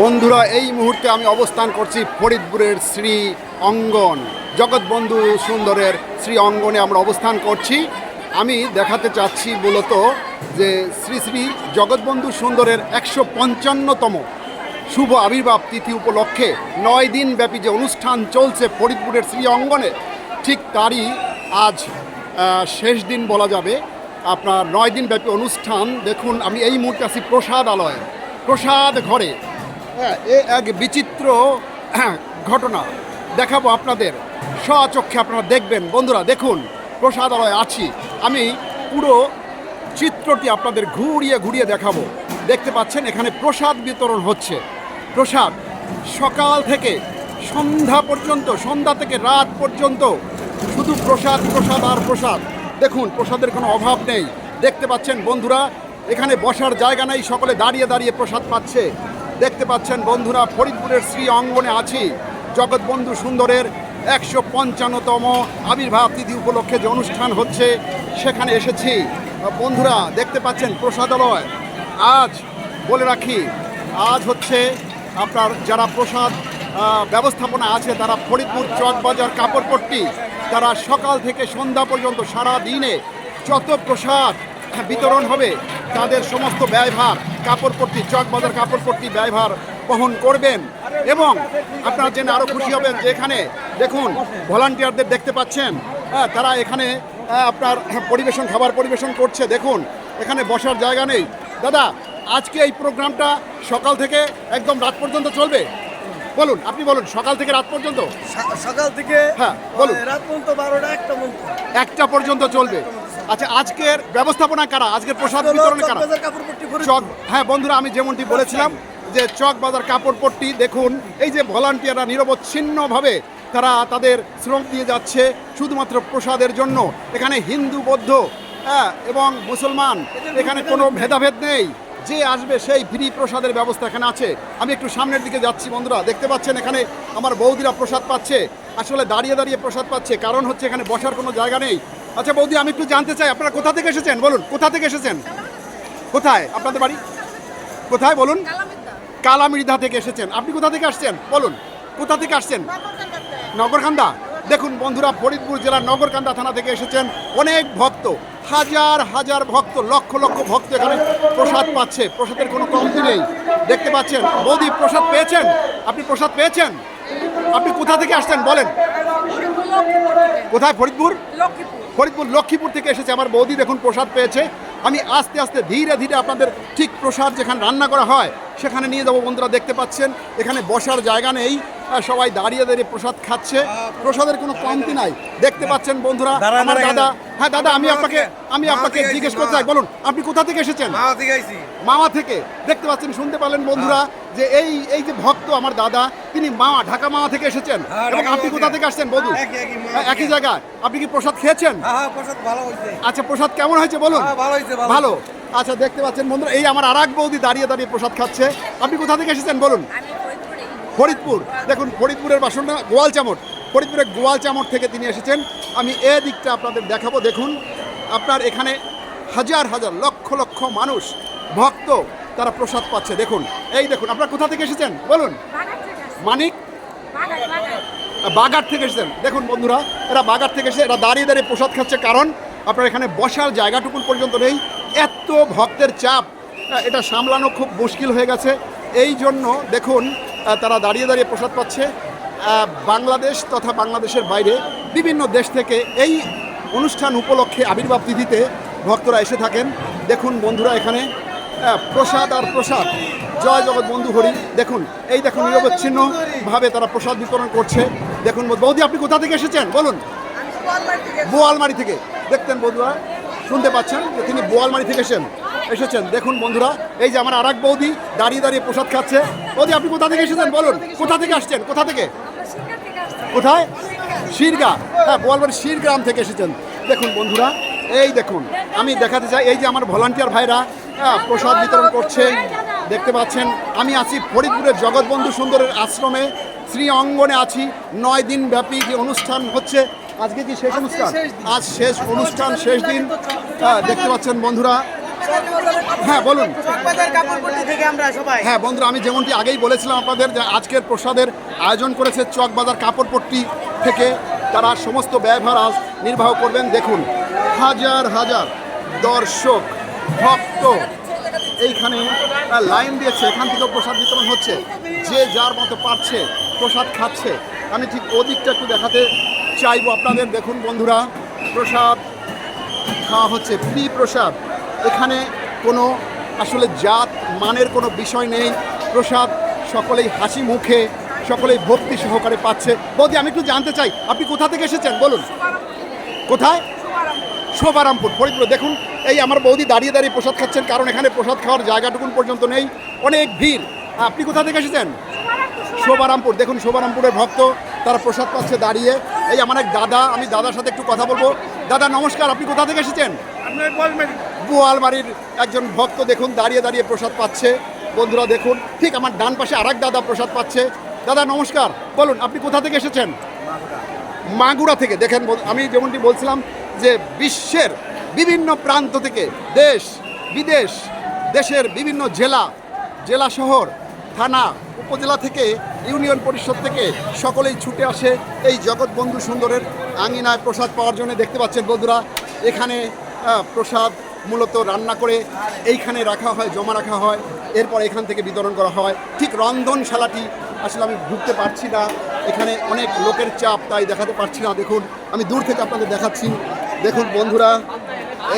বন্ধুরা, এই মুহূর্তে আমি অবস্থান করছি ফরিদপুরের শ্রী অঙ্গন, জগৎবন্ধু সুন্দরের শ্রী অঙ্গনে আমরা অবস্থান করছি। আমি দেখাতে চাচ্ছি মূলত যে শ্রী শ্রী জগৎবন্ধু সুন্দরের 155তম শুভ আবির্ভাব তিথি উপলক্ষে 9 দিন ব্যাপী যে অনুষ্ঠান চলছে ফরিদপুরের শ্রী অঙ্গনে, ঠিক তারই আজ শেষ দিন বলা যাবে। আপনার 9 দিন ব্যাপী অনুষ্ঠান। দেখুন, আমি এই মুহূর্তে আছি প্রসাদালয়ে, প্রসাদ ঘরে। হ্যাঁ, এ এক বিচিত্র ঘটনা দেখাবো আপনাদের, স্বচক্ষে আপনারা দেখবেন। বন্ধুরা দেখুন, প্রসাদালয়ে আছি আমি, পুরো চিত্রটি আপনাদের ঘুরিয়ে ঘুরিয়ে দেখাবো। দেখতে পাচ্ছেন এখানে প্রসাদ বিতরণ হচ্ছে। প্রসাদ সকাল থেকে সন্ধ্যা পর্যন্ত, সন্ধ্যা থেকে রাত পর্যন্ত শুধু প্রসাদ, প্রসাদ আর প্রসাদ। দেখুন, প্রসাদের কোনো অভাব নেই। দেখতে পাচ্ছেন বন্ধুরা, এখানে বসার জায়গা নেই, সকলে দাঁড়িয়ে দাঁড়িয়ে প্রসাদ পাচ্ছে। দেখতে পাচ্ছেন বন্ধুরা, ফরিদপুরের শ্রী অঙ্গনে আছি। জগৎবন্ধু সুন্দরের 155তম আবির্ভাব তিথি উপলক্ষে যে অনুষ্ঠান হচ্ছে সেখানে এসেছি। বন্ধুরা দেখতে পাচ্ছেন প্রসাদালয়। আজ বলে রাখি, আজ হচ্ছে আপনার যারা প্রসাদ ব্যবস্থাপনা আছে তারা ফরিদপুর চকবাজার কাপড়পট্টি, তারা সকাল থেকে সন্ধ্যা পর্যন্ত সারা দিনে যত প্রসাদ বিতরণ হবে তাদের সমস্ত ব্যয়ভার কাপড়পট্টি, চকবাজার কাপড়পট্টি ব্যয়ভার বহন করবেন। এবং আপনারা জেনে আরও খুশি হবেন যে এখানে দেখুন ভলান্টিয়ারদের দেখতে পাচ্ছেন। তারা এখানে আপনার খাবার পরিবেশন করছে। দেখুন, এখানে বসার জায়গা নেই। দাদা, আজকে এই প্রোগ্রামটা সকাল থেকে একদম রাত পর্যন্ত চলবে? বলুন, আপনি বলুন, সকাল থেকে রাত পর্যন্ত? সকাল থেকে হ্যাঁ বলুন। রাত পর্যন্ত 12টা 1টা পর্যন্ত চলবে। আচ্ছা, আজকের ব্যবস্থাপনা কারা? আজকের প্রসাদ বিতরণ কারা? চক, হ্যাঁ বন্ধুরা, আমি যেমনটি বলেছিলাম যে চকবাজার কাপড়পট্টি। দেখুন, এই যে ভলান্টিয়াররা নিরবচ্ছিন্নভাবে তারা তাদের শ্রম দিয়ে যাচ্ছে শুধুমাত্র প্রসাদের জন্য। এখানে হিন্দু, বৌদ্ধ এবং মুসলমান, এখানে কোনো ভেদাভেদ নেই। যে আসবে সেই ফ্রি প্রসাদের ব্যবস্থা এখানে আছে। আমি একটু সামনের দিকে যাচ্ছি। বন্ধুরা দেখতে পাচ্ছেন এখানে আমার বৌদিরা প্রসাদ পাচ্ছে, আসলে দাঁড়িয়ে দাঁড়িয়ে প্রসাদ পাচ্ছে, কারণ হচ্ছে এখানে বসার কোনো জায়গা নেই। আচ্ছা বৌদি, আমি একটু জানতে চাই আপনারা কোথা থেকে এসেছেন? বলুন, কোথা থেকে এসেছেন? কোথায় আপনাদের বাড়ি? কোথায় বলুন? কালামির্ধা থেকে এসেছেন। আপনি কোথা থেকে আসছেন? বলুন, কোথা থেকে আসছেন? নগরকান্দা। দেখুন বন্ধুরা, ফরিদপুর জেলার নগরকান্দা থানা থেকে এসেছেন অনেক ভক্ত, হাজার হাজার ভক্ত, লক্ষ লক্ষ ভক্ত এখানে প্রসাদ পাচ্ছে। প্রসাদের কোনো কমতি নেই। দেখতে পাচ্ছেন। বৌদি, প্রসাদ পেয়েছেন? আপনি প্রসাদ পেয়েছেন? আপনি কোথা থেকে আসছেন বলেন? কোথায়? ফরিদপুর? ফরিদপুর লক্ষ্মীপুর থেকে এসেছে আমার বৌদি। দেখুন, প্রসাদ পেয়েছে। আমি আস্তে আস্তে ধীরে ধীরে আপনাদের ঠিক প্রসাদ যেখানে রান্না করা হয় সেখানে নিয়ে যাবো। বন্ধুরা দেখতে পাচ্ছেন এখানে বসার জায়গা নেই, সবাই দাঁড়িয়ে দাঁড়িয়ে প্রসাদ খাচ্ছে। প্রসাদের কোনো কমতি নাই। দেখতে পাচ্ছেন বন্ধুরা, আমার দাদা। হ্যাঁ দাদা, আমি আপনাকে জিজ্ঞেস করতে চাই, বলুন আপনি কোথা থেকে এসেছেন? মাওয়া থেকে। দেখতে পাচ্ছেন, শুনতে পারলেন বন্ধুরা যে এই যে ভক্ত আমার দাদা, তিনি ঢাকা মাওয়া থেকে এসেছেন। এবং আপনি কোথা থেকে আসছেন বধু? একই জায়গায়। আপনি কি প্রসাদ খেয়েছেন? আচ্ছা, প্রসাদ কেমন হয়েছে বলুন? ভালো। আচ্ছা, দেখতে পাচ্ছেন বন্ধুরা, এই আমার আর এক বৌদি দাঁড়িয়ে দাঁড়িয়ে প্রসাদ খাচ্ছে। আপনি কোথা থেকে এসেছেন বলুন? ফরিদপুর। দেখুন, ফরিদপুরের বাসনটা গোয়ালচামট, ফরিদপুরের গোয়ালচামট থেকে তিনি এসেছেন। আমি দিকটা আপনাদের দেখাবো। দেখুন, আপনার এখানে হাজার হাজার লক্ষ লক্ষ মানুষ, ভক্ত, তারা প্রসাদ পাচ্ছে। দেখুন, এই দেখুন, আপনারা কোথা থেকে এসেছেন বলুন? মানিক বাগার থেকে এসেছেন। দেখুন বন্ধুরা, এরা বাগার থেকে এসে এরা দাঁড়িয়ে দাঁড়িয়ে প্রসাদ খাচ্ছে, কারণ আপনার এখানে বসার জায়গাটুকুন পর্যন্ত নেই। এত ভক্তের চাপ, এটা সামলানো খুব মুশকিল হয়ে গেছে। এই জন্য দেখুন তারা দাঁড়িয়ে দাঁড়িয়ে প্রসাদ পাচ্ছে। বাংলাদেশ তথা বাংলাদেশের বাইরে বিভিন্ন দেশ থেকে এই অনুষ্ঠান উপলক্ষে আবির্ভাব তিথিতে ভক্তরা এসে থাকেন। দেখুন বন্ধুরা, এখানে প্রসাদ আর প্রসাদ। জয় জগৎবন্ধু হরি। দেখুন, এই দেখুন নিরবচ্ছিন্নভাবে তারা প্রসাদ বিতরণ করছে। দেখুন বৌদি, আপনি কোথা থেকে এসেছেন বলুন? বোয়ালমারি থেকে। দেখতেন বন্ধুরা, শুনতে পাচ্ছেন যে তিনি বোয়ালমারি থেকে এসেছেন। দেখুন বন্ধুরা, এই যে আমার আর এক বৌদি দাঁড়িয়ে দাঁড়িয়ে প্রসাদ খাচ্ছে। বৌদি, আপনি কোথা থেকে এসেছেন বলুন? কোথা থেকে আসছেন? কোথা থেকে? কোথায়? শিরগা। হ্যাঁ, বোয়ালমারি শিরগ্রাম থেকে এসেছেন। দেখুন বন্ধুরা, এই দেখুন, আমি দেখাতে চাই, এই যে আমার ভলান্টিয়ার ভাইরা প্রসাদ বিতরণ করছে। দেখতে পাচ্ছেন আমি আছি ফরিদপুরের জগৎবন্ধু সুন্দরের আশ্রমে, শ্রী অঙ্গনে আছি। 9 দিন ব্যাপী যে অনুষ্ঠান হচ্ছে, আজকে কি শেষ অনুষ্ঠান? আজ শেষ অনুষ্ঠান, শেষ দিন। দেখতে পাচ্ছেন বন্ধুরা, হ্যাঁ বলুন। চকবাজার কাপড়পট্টি থেকে আমরা সবাই। হ্যাঁ বন্ধুরা, আমি যেমনটি আগেই বলেছিলাম আপনাদের যে আজকের প্রসাদের আয়োজন করেছে চকবাজার কাপড়পট্টি থেকে। তারা সমস্ত ব্যয়ভার আজ নির্বাহ করবেন। দেখুন হাজার হাজার দর্শক ভক্ত এইখানে লাইন দিয়েছে, এখান থেকেও প্রসাদ বিতরণ হচ্ছে, যে যার মতো পারছে প্রসাদ খাচ্ছে। আমি ঠিক ওদিকটা একটু দেখাতে চাইবো আপনাদের। দেখুন বন্ধুরা, প্রসাদ খাওয়া হচ্ছে, ফ্রি প্রসাদ। এখানে কোনো আসলে জাত মানের কোনো বিষয় নেই। প্রসাদ সকলেই হাসি মুখে, সকলেই ভক্তি সহকারে পাচ্ছে। বৌদি, আমি একটু জানতে চাই আপনি কোথা থেকে এসেছেন বলুন। কোথায়? শোভারামপুর, ফরিদপুর। দেখুন এই আমার বৌদি দাঁড়িয়ে দাঁড়িয়ে প্রসাদ খাচ্ছেন, কারণ এখানে প্রসাদ খাওয়ার জায়গাটুকুন পর্যন্ত নেই, অনেক ভিড়। আপনি কোথা থেকে এসেছেন? শোভারামপুর। দেখুন শোভারামপুরের ভক্ত, তারা প্রসাদ পাচ্ছে দাঁড়িয়ে। এই আমার এক দাদা, আমি দাদার সাথে একটু কথা বলবো। দাদা নমস্কার, আপনি কোথা থেকে এসেছেন? বোয়ালমারির একজন ভক্ত দেখুন দাঁড়িয়ে দাঁড়িয়ে প্রসাদ পাচ্ছে। বন্ধুরা দেখুন, ঠিক আমার ডান পাশে আরেক দাদা প্রসাদ পাচ্ছে। দাদা নমস্কার, বলুন আপনি কোথা থেকে এসেছেন? মাগুরা থেকে। দেখেন আমি যেমনটি বলছিলাম যে বিশ্বের বিভিন্ন প্রান্ত থেকে, দেশ বিদেশ, দেশের বিভিন্ন জেলা শহর, থানা, উপজেলা থেকে, ইউনিয়ন পরিষদ থেকে সকলেই ছুটে আসে এই জগৎবন্ধু সুন্দরের আঙিনায় প্রসাদ পাওয়ার জন্য। দেখতে পাচ্ছেন বন্ধুরা, এখানে প্রসাদ মূলত রান্না করে এইখানে রাখা হয়, জমা রাখা হয়, এরপর এখান থেকে বিতরণ করা হয়। ঠিক রন্ধনশালাটি আসলে আমি ঢুকতে পারছি না, এখানে অনেক লোকের চাপ, তাই দেখাতে পারছি না। দেখুন আমি দূর থেকে আপনাদের দেখাচ্ছি। দেখুন বন্ধুরা,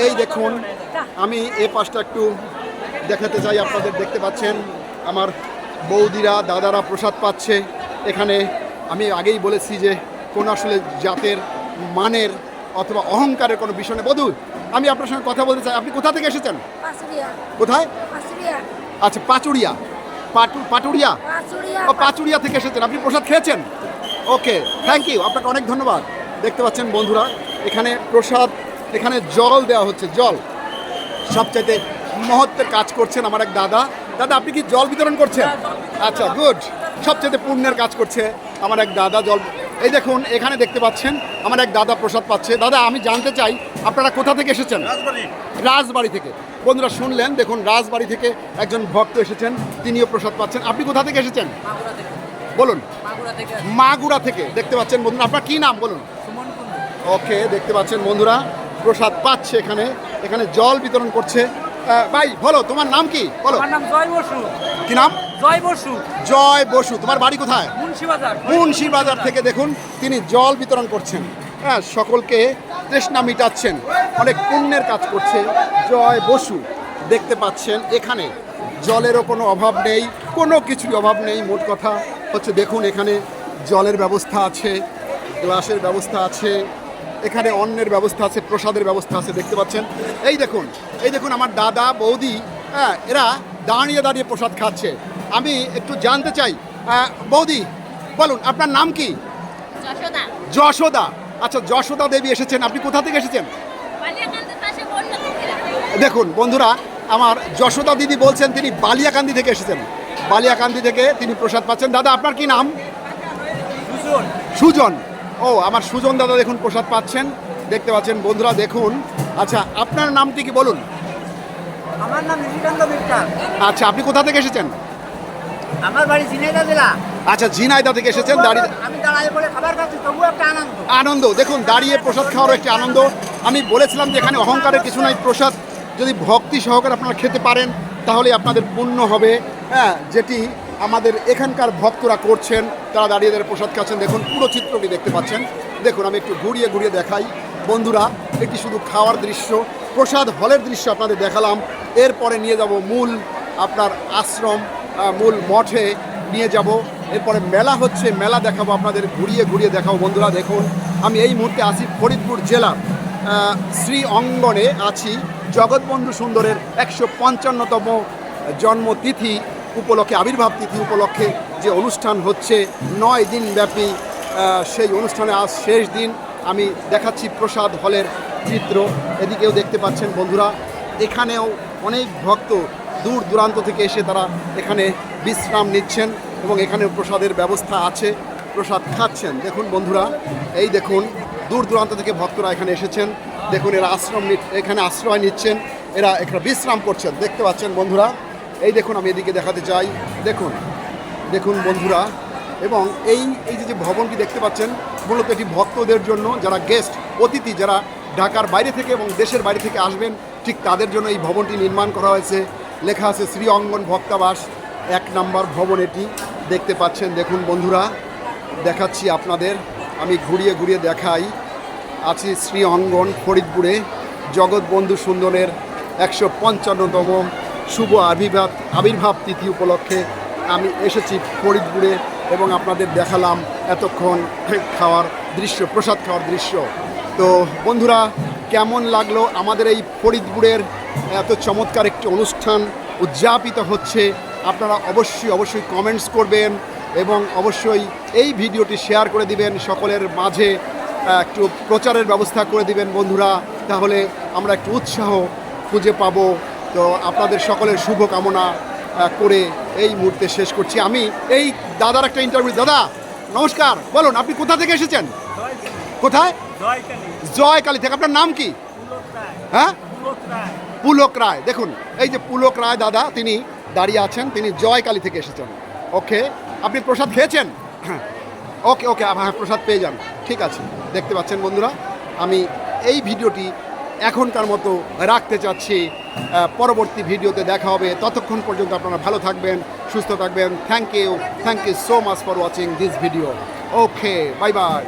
এই দেখুন, আমি এ পাশটা একটু দেখাতে চাই আপনাদের। দেখতে পাচ্ছেন আমার বৌদিরা, দাদারা প্রসাদ পাচ্ছে এখানে। আমি আগেই বলেছি যে কোনো আসলে জাতের মানের অথবা অহংকারের কোনো বিষয় নেই। বধূ, আমি আপনার সঙ্গে কথা বলতে চাই। আপনি কোথা থেকে এসেছেন? কোথায়? আচ্ছা, পাচুরিয়া। পাটুরিয়া, ও পাচুরিয়া থেকে এসেছেন। আপনি প্রসাদ খেয়েছেন? ওকে, থ্যাংক ইউ, আপনাকে অনেক ধন্যবাদ। দেখতে পাচ্ছেন বন্ধুরা, এখানে প্রসাদ, এখানে জল দেওয়া হচ্ছে। জল সবচাইতে মহত্বের কাজ করছেন আমার এক দাদা। দাদা, আপনি কি জল বিতরণ করছেন? আচ্ছা, গুড। সবচাইতে পুণ্যের কাজ করছে আমার এক দাদা জল। এই দেখুন এখানে দেখতে পাচ্ছেন আমার এক দাদা প্রসাদ পাচ্ছে। দাদা, আমি জানতে চাই আপনারা কোথা থেকে এসেছেন? রাজবাড়ি থেকে। বন্ধুরা শুনলেন, দেখুন রাজবাড়ি থেকে একজন ভক্ত এসেছেন, তিনিও প্রসাদ পাচ্ছেন। আপনি কোথা থেকে এসেছেন বলুন? মাগুরা থেকে। দেখতে পাচ্ছেন বন্ধুরা, আপনার কি নাম বলুন? ওকে, দেখতে পাচ্ছেন বন্ধুরা, প্রসাদ পাচ্ছে এখানে, এখানে জল বিতরণ করছে। ভাই বলো, তোমার নাম কি বলো? আমার নাম জয় বসু। কি নাম? জয় বসু। জয় বসু। তোমার বাড়ি কোথায়? মুন্সিবাজার। মুন্সিবাজার থেকে দেখুন তিনি জল বিতরণ করছেন, হ্যাঁ, সকলকে তৃষ্ণা মিটাচ্ছেন, অনেক পুণ্যের কাজ করছে জয় বসু। দেখতে পাচ্ছেন এখানে জলেরও কোনো অভাব নেই, কোনো কিছুর অভাব নেই। মোট কথা হচ্ছে দেখুন এখানে জলের ব্যবস্থা আছে, গ্লাসের ব্যবস্থা আছে, এখানে অন্নের ব্যবস্থা আছে, প্রসাদের ব্যবস্থা আছে। দেখতে পাচ্ছেন এই দেখুন, এই দেখুন আমার দাদা বৌদি, হ্যাঁ, এরা দাঁড়িয়ে দাঁড়িয়ে প্রসাদ খাচ্ছে। আমি একটু জানতে চাই, বৌদি বলুন আপনার নাম কি? যশোদা। যশোদা। আচ্ছা, যশোদা দেবী এসেছেন। আপনি কোথা থেকে এসেছেন? বালিয়াকান্দির পাশে বন্যা থেকে। দেখুন বন্ধুরা, আমার যশোদা দিদি বলছেন তিনি বালিয়াকান্দি থেকে এসেছেন, বালিয়াকান্দি থেকে তিনি প্রসাদ পাচ্ছেন। দাদা, আপনার কি নাম? সুজন। ও, আমার সুজন দাদা দেখুন প্রসাদ পাচ্ছেন। দেখতে পাচ্ছেন বন্ধুরা, দেখুন। আচ্ছা, আপনার নামটি কি বলুন? আমার নাম নিশিকান্ত মিত্তার। আচ্ছা, আপনি কোথা থেকে এসেছেন? আমার বাড়ি ঝিনাইদহ জেলা। আচ্ছা, ঝিনাইদহ থেকে এসেছেন। দাঁড়িয়ে আমি দাঁড়াই বলে খাবার খাচ্ছি, তবুও একটা আনন্দ। আনন্দ, দেখুন দাঁড়িয়ে প্রসাদ খাওয়ার একটি আনন্দ। আমি বলেছিলাম যে এখানে অহংকারের কিছু নাই, প্রসাদ যদি ভক্তি সহকারে আপনারা খেতে পারেন তাহলে আপনাদের পুণ্য হবে, হ্যাঁ, যেটি আমাদের এখানকার ভক্তরা করছেন। তারা দাঁড়িয়ে দাঁড়িয়ে প্রসাদ খাচ্ছেন। দেখুন পুরো চিত্রটি দেখতে পাচ্ছেন। দেখুন আমি একটু ঘুরিয়ে ঘুরিয়ে দেখাই বন্ধুরা, এটি শুধু খাওয়ার দৃশ্য, প্রসাদ হলের দৃশ্য আপনাদের দেখালাম। এরপরে নিয়ে যাব মূল আপনার আশ্রম, মূল মঠে নিয়ে যাব। এরপরে মেলা হচ্ছে, মেলা দেখাবো আপনাদের, ঘুরিয়ে ঘুরিয়ে দেখাবো। বন্ধুরা দেখুন, আমি এই মুহূর্তে আছি ফরিদপুর জেলার শ্রী অঙ্গনে আছি। জগৎবন্ধু সুন্দরের 155তম জন্মতিথি উপলক্ষে, আবির্ভাব তিথি উপলক্ষে যে অনুষ্ঠান হচ্ছে 9 দিন ব্যাপী, সেই অনুষ্ঠানে আজ শেষ দিন। আমি দেখাচ্ছি প্রসাদ হলের চিত্র। এদিকেও দেখতে পাচ্ছেন বন্ধুরা, এখানেও অনেক ভক্ত দূর দূরান্ত থেকে এসে তারা এখানে বিশ্রাম নিচ্ছেন এবং এখানে প্রসাদের ব্যবস্থা আছে, প্রসাদ খাচ্ছেন। দেখুন বন্ধুরা, এই দেখুন দূর দূরান্ত থেকে ভক্তরা এখানে এসেছেন। দেখুন এরা এখানে আশ্রয় নিচ্ছেন। এরা একটা বিশ্রাম করছেন, দেখতে পাচ্ছেন বন্ধুরা। এই দেখুন, আমি এদিকে দেখাতে চাই, দেখুন দেখুন বন্ধুরা। এবং এই এই যে ভবনটি দেখতে পাচ্ছেন, মূলত এটি ভক্তদের জন্য, যারা গেস্ট অতিথি, যারা ঢাকার বাইরে থেকে এবং দেশের বাইরে থেকে আসবেন, ঠিক তাদের জন্য এই ভবনটি নির্মাণ করা হয়েছে। লেখা আছে শ্রী অঙ্গন ভক্তাবাস, 1 নম্বর ভবন এটি, দেখতে পাচ্ছেন। দেখুন বন্ধুরা, দেখাচ্ছি আপনাদের, আমি ঘুরিয়ে ঘুরিয়ে দেখাই। আছি শ্রী অঙ্গন ফরিদপুরে, জগৎবন্ধু সুন্দরের 155তম শুভ আবির্ভাব তিথি উপলক্ষে আমি এসেছি ফরিদপুরে এবং আপনাদের দেখালাম এতক্ষণ খাওয়ার দৃশ্য, প্রসাদ খাওয়ার দৃশ্য। তো বন্ধুরা, কেমন লাগলো আমাদের এই ফরিদপুরের এত চমৎকার একটি অনুষ্ঠান উদযাপিত হচ্ছে? আপনারা অবশ্যই কমেন্টস করবেন এবং অবশ্যই এই ভিডিওটি শেয়ার করে দিবেন, সকলের মাঝে একটু প্রচারের ব্যবস্থা করে দিবেন বন্ধুরা, তাহলে আমরা একটু উৎসাহ খুঁজে পাবো। তো আপনাদের সকলের শুভকামনা করে এই মুহূর্তে শেষ করছি। আমি এই দাদার একটা ইন্টারভিউ। দাদা নমস্কার, বলুন আপনি কোথা থেকে এসেছেন? কোথায়? জয়কালী থেকে। আপনার নাম কি? হ্যাঁ, পুলক রায়। দেখুন, এই যে পুলক রায় দাদা, তিনি দাঁড়িয়ে আছেন, তিনি জয়কালী থেকে এসেছেন। ওকে, আপনি প্রসাদ খেয়েছেন? হ্যাঁ, ওকে ওকে, হ্যাঁ প্রসাদ পেয়ে যান, ঠিক আছে। দেখতে পাচ্ছেন বন্ধুরা, আমি এই ভিডিওটি এখনকার মতো রাখতে চাচ্ছি। পরবর্তী ভিডিওতে দেখা হবে, ততক্ষণ পর্যন্ত আপনারা ভালো থাকবেন, সুস্থ থাকবেন। Thank you so much for watching this video. Okay, bye by.